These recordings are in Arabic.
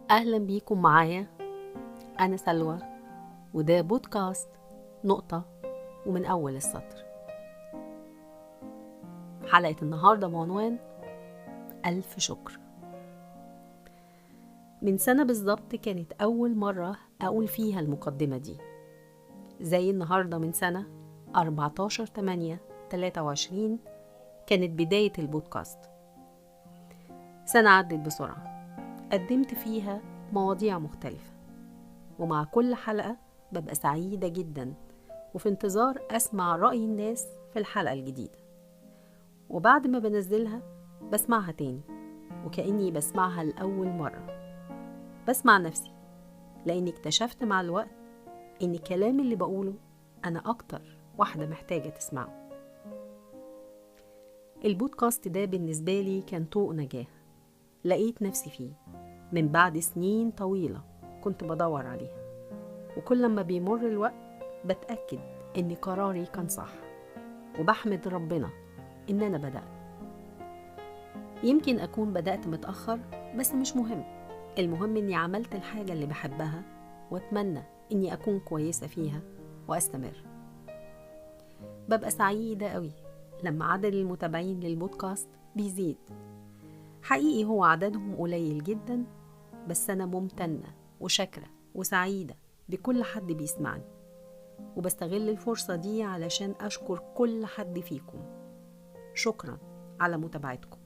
أهلا بيكم معايا. أنا سلوى، وده بودكاست نقطة ومن أول السطر. حلقة النهاردة بعنوان ألف شكر. من سنة بالظبط كانت أول مرة أقول فيها المقدمة دي، زي النهاردة من سنة 14/8/23 كانت بداية البودكاست. سنة عدت بسرعة، قدمت فيها مواضيع مختلفة، ومع كل حلقة ببقى سعيدة جدا وفي انتظار أسمع رأي الناس في الحلقة الجديدة. وبعد ما بنزلها بسمعها تاني وكأني بسمعها لأول مرة. بسمع نفسي لأني اكتشفت مع الوقت إن الكلام اللي بقوله أنا أكتر واحدة محتاجة تسمعه. البودكاست ده بالنسبة لي كان طوق نجاة لقيت نفسي فيه من بعد سنين طويلة كنت بدور عليها، وكل لما بيمر الوقت بتأكد إن قراري كان صح، وبحمد ربنا إن أنا بدأت. يمكن أكون بدأت متأخر، بس مش مهم. المهم إني عملت الحاجة اللي بحبها، وأتمنى إني أكون كويسة فيها وأستمر. ببقى سعيدة قوي لما عدد المتابعين للبودكاست بيزيد. حقيقي هو عددهم قليل جدا، بس أنا ممتنة وشاكرة وسعيدة بكل حد بيسمعني، وبستغل الفرصة دي علشان أشكر كل حد فيكم. شكرا على متابعتكم.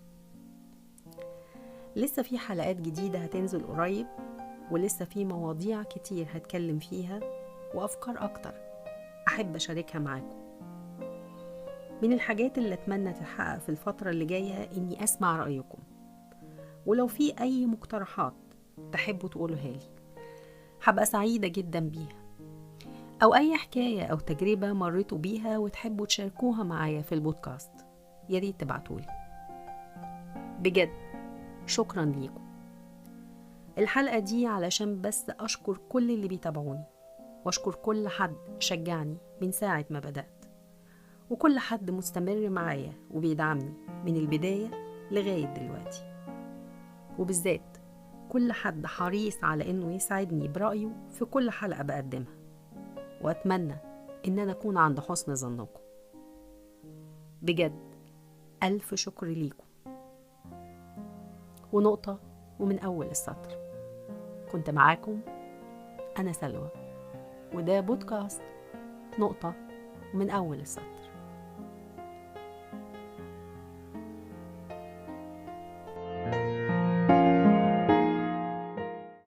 لسه في حلقات جديدة هتنزل قريب، ولسه في مواضيع كتير هتكلم فيها وأفكار أكتر أحب أشاركها معاكم. من الحاجات اللي أتمنى تتحقق في الفترة اللي جاية إني أسمع رأيكم، ولو في أي مقترحات تحبوا تقولوها لي هبقى سعيدة جدا بيها، أو أي حكاية أو تجربة مريتوا بيها وتحبوا تشاركوها معايا في البودكاست، ياريت تبعتولي. بجد شكرا ليكم. الحلقة دي علشان بس أشكر كل اللي بيتابعوني، وأشكر كل حد شجعني من ساعة ما بدأت، وكل حد مستمر معايا وبيدعمني من البداية لغاية دلوقتي، وبالذات كل حد حريص على إنه يساعدني برأيه في كل حلقة بقدمها. وأتمنى إن أنا أكون عند حسن ظنكم. بجد ألف شكر ليكم. ونقطة ومن أول السطر، كنت معاكم أنا سلوى، وده بودكاست نقطة ومن أول السطر.